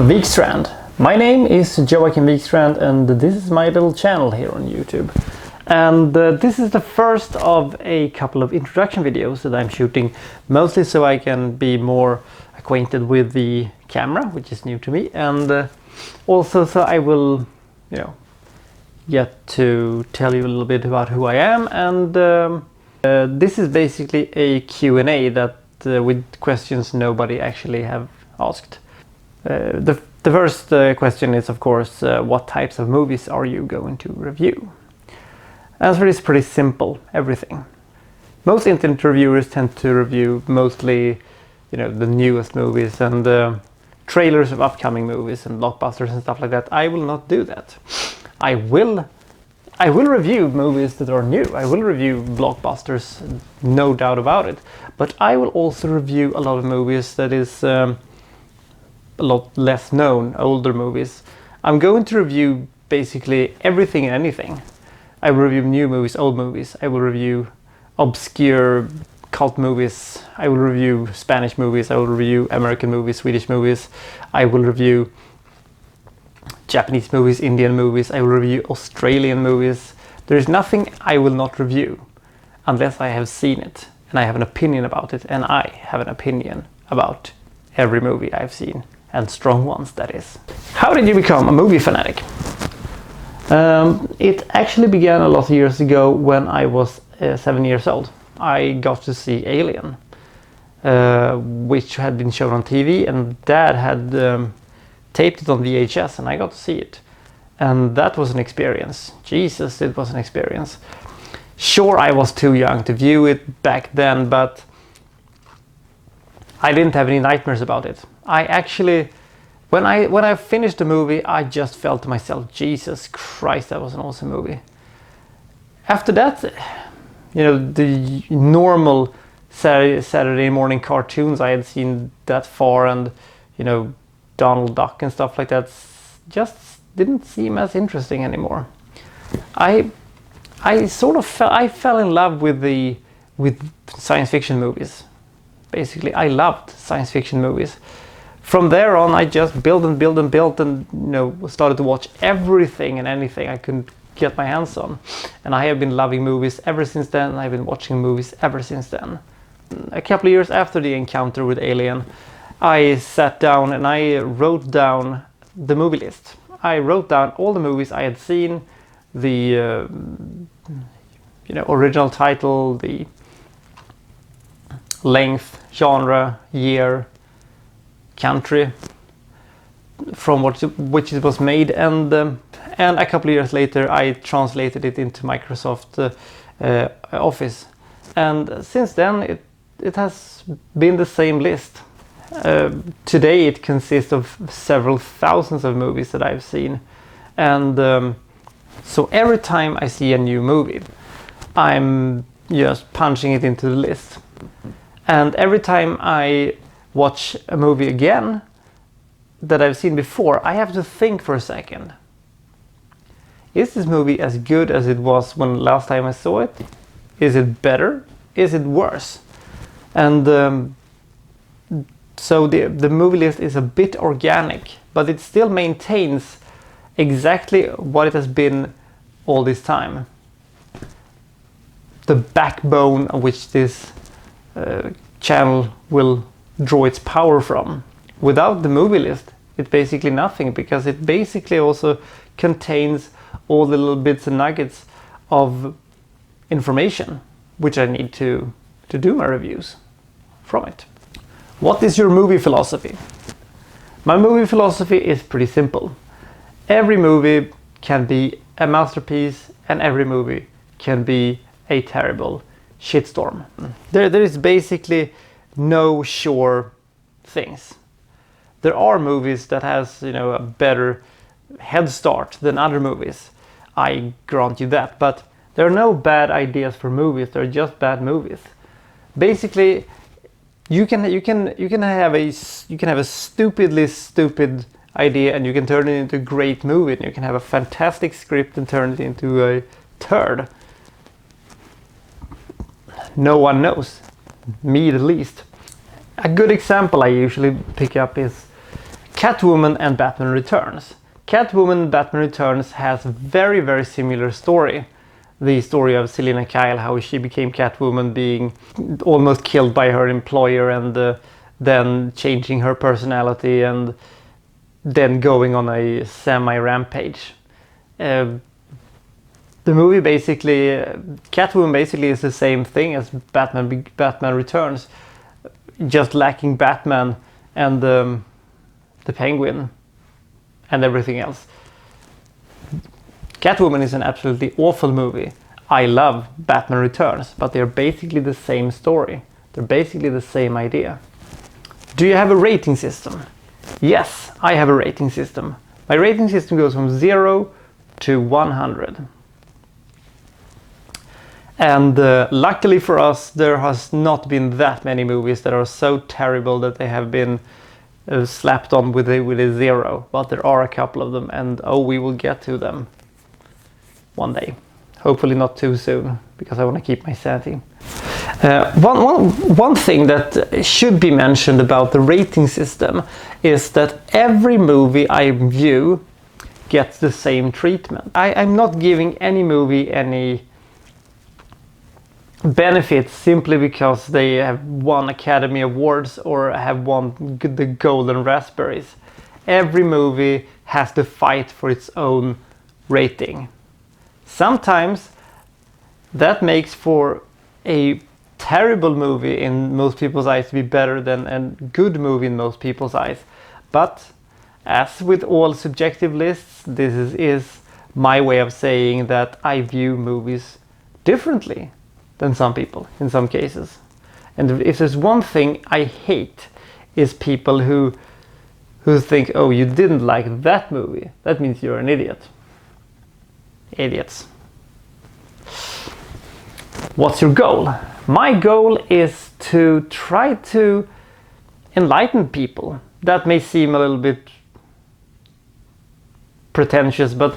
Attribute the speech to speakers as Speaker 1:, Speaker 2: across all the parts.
Speaker 1: Wikstrand. My name is Joachim Wikstrand and this is my little channel here on YouTube. And this is the first of a couple of introduction videos that I'm shooting, mostly so I can be more acquainted with the camera, which is new to me, and also so I will, get to tell you a little bit about who I am. And this is basically a Q&A that with questions nobody actually have asked. The first question is, of course, what types of movies are you going to review? Answer is pretty simple, everything. Most internet reviewers tend to review mostly, the newest movies and trailers of upcoming movies and blockbusters and stuff like that. I will not do that. I will review movies that are new. I will review blockbusters, no doubt about it. But I will also review a lot of movies that is a lot less known, older movies. I'm going to review basically everything and anything. I will review new movies, old movies. I will review obscure cult movies. I will review Spanish movies. I will review American movies, Swedish movies. I will review Japanese movies, Indian movies. I will review Australian movies. There is nothing I will not review unless I have seen it and I have an opinion about it, and I have an opinion about every movie I've seen, and strong ones, that is. How did you become a movie fanatic? It actually began a lot of years ago when I was 7 years old. I got to see Alien, which had been shown on TV, and Dad had taped it on VHS, and I got to see it. And that was an experience. Jesus, it was an experience. Sure, I was too young to view it back then, but I didn't have any nightmares about it. I actually, when I finished the movie, I just felt to myself, Jesus Christ, that was an awesome movie. After that, the normal Saturday morning cartoons I had seen that far, and Donald Duck and stuff like that just didn't seem as interesting anymore. I fell in love with science fiction movies. Basically, I loved science fiction movies. From there on, I just built and started to watch everything and anything I could get my hands on. And I have been loving movies ever since then, and I've been watching movies ever since then. A couple of years after the encounter with Alien, I sat down and I wrote down the movie list. I wrote down all the movies I had seen, the original title, the length, genre, year, country from which it was made, and a couple of years later I translated it into Microsoft Office, and since then it has been the same list. Today it consists of several thousands of movies that I've seen, and so every time I see a new movie, I'm just punching it into the list. And every time I watch a movie again that I've seen before, I have to think for a second. Is this movie as good as it was when last time I saw it? Is it better? Is it worse? And so the movie list is a bit organic, but it still maintains exactly what it has been all this time. The backbone of which this channel will draw its power from. Without the movie list, it's basically nothing, because it basically also contains all the little bits and nuggets of information which I need to do my reviews from it. What is your movie philosophy? My movie philosophy is pretty simple. Every movie can be a masterpiece, and every movie can be a terrible shitstorm. There is basically no sure things. There are movies that has a better head start than other movies. I grant you that, but there are no bad ideas for movies. They're just bad movies. Basically, you can have a stupidly stupid idea, and you can turn it into a great movie, and you can have a fantastic script and turn it into a turd. No one knows, me at least. A good example I usually pick up is Catwoman and Batman Returns. Catwoman and Batman Returns has a very, very similar story. The story of Selina Kyle, how she became Catwoman, being almost killed by her employer, and then changing her personality and then going on a semi-rampage. The movie basically, Catwoman basically is the same thing as Batman Returns, just lacking Batman and the Penguin and everything else. Catwoman is an absolutely awful movie. I love Batman Returns, but they're basically the same story. They're basically the same idea. Do you have a rating system? Yes, I have a rating system. My rating system goes from 0 to 100. And luckily for us, there has not been that many movies that are so terrible that they have been slapped on with a 0. But there are a couple of them, and we will get to them one day. Hopefully not too soon, because I want to keep my sanity. One thing that should be mentioned about the rating system is that every movie I view gets the same treatment. I'm not giving any movie any benefits simply because they have won Academy Awards or have won the Golden Raspberries. Every movie has to fight for its own rating. Sometimes that makes for a terrible movie in most people's eyes to be better than a good movie in most people's eyes. But as with all subjective lists, this is my way of saying that I view movies differently than some people in some cases. And if there's one thing I hate, is people who think, oh, you didn't like that movie, that means you're an idiot. Idiots. What's your goal? My goal is to try to enlighten people. That may seem a little bit pretentious, but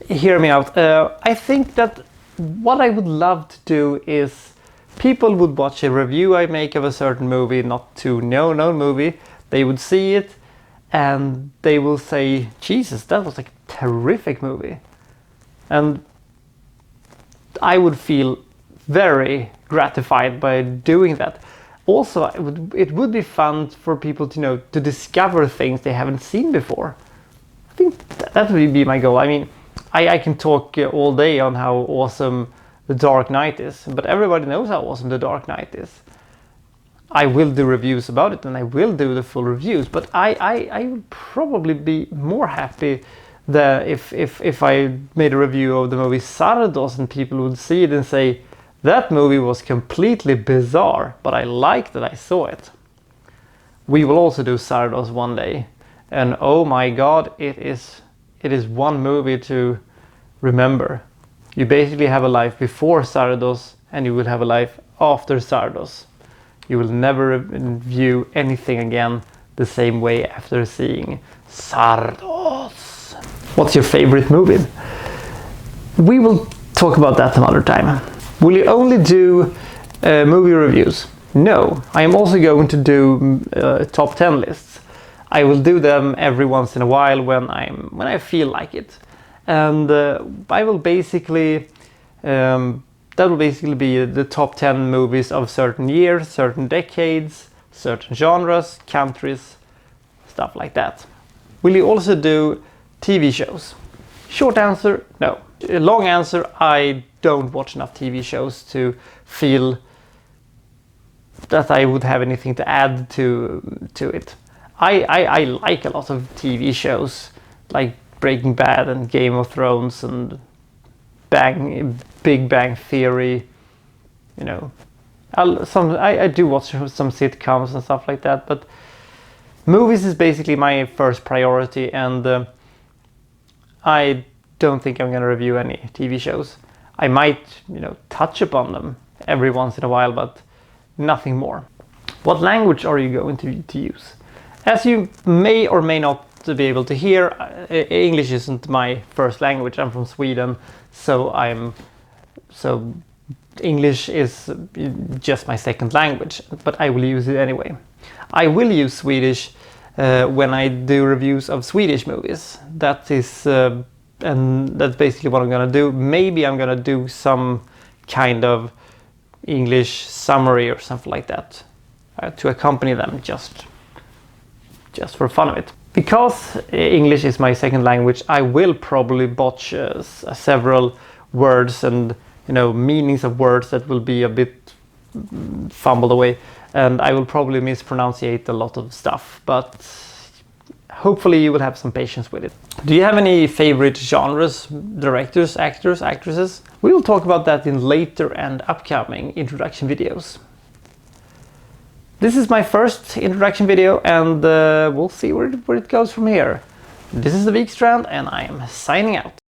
Speaker 1: hear me out. I think that what I would love to do is people would watch a review I make of a certain movie, not too known movie. They would see it and they will say, Jesus, that was like a terrific movie. And I would feel very gratified by doing that. Also, it would be fun for people to to discover things they haven't seen before. I think that would be my goal. I mean, I can talk all day on how awesome The Dark Knight is, but everybody knows how awesome The Dark Knight is. I will do reviews about it and I will do the full reviews, but I would probably be more happy that if I made a review of the movie Sardos and people would see it and say, that movie was completely bizarre, but I liked that I saw it. We will also do Sardos one day, and oh my god, it is one movie to remember. You basically have a life before Sardos and you will have a life after Sardos. You will never view anything again the same way after seeing Sardos. What's your favorite movie? We will talk about that some other time. Will you only do movie reviews? No, I am also going to do top 10 lists. I will do them every once in a while when I feel like it, and I will basically that will basically be the top 10 movies of certain years, certain decades, certain genres, countries, stuff like that. Will you also do TV shows? Short answer, no. Long answer, I don't watch enough TV shows to feel that I would have anything to add to it. I like a lot of TV shows like Breaking Bad and Game of Thrones and Big Bang Theory. I do watch some sitcoms and stuff like that, but movies is basically my first priority, and I don't think I'm going to review any TV shows. I might, touch upon them every once in a while, but nothing more. What language are you going to use? As you may or may not be able to hear, English isn't my first language. I'm from Sweden, so English is just my second language, but I will use it anyway. I will use Swedish when I do reviews of Swedish movies. That is, and that's basically what I'm gonna do. Maybe I'm gonna do some kind of English summary or something like that to accompany them, just for fun of it. Because English is my second language, I will probably botch several words and meanings of words that will be a bit fumbled away, and I will probably mispronunciate a lot of stuff, but hopefully you will have some patience with it. Do you have any favorite genres, directors, actors, actresses? We will talk about that in later and upcoming introduction videos. This is my first introduction video, and we'll see where it goes from here. This is the Wikstrand, and I am signing out.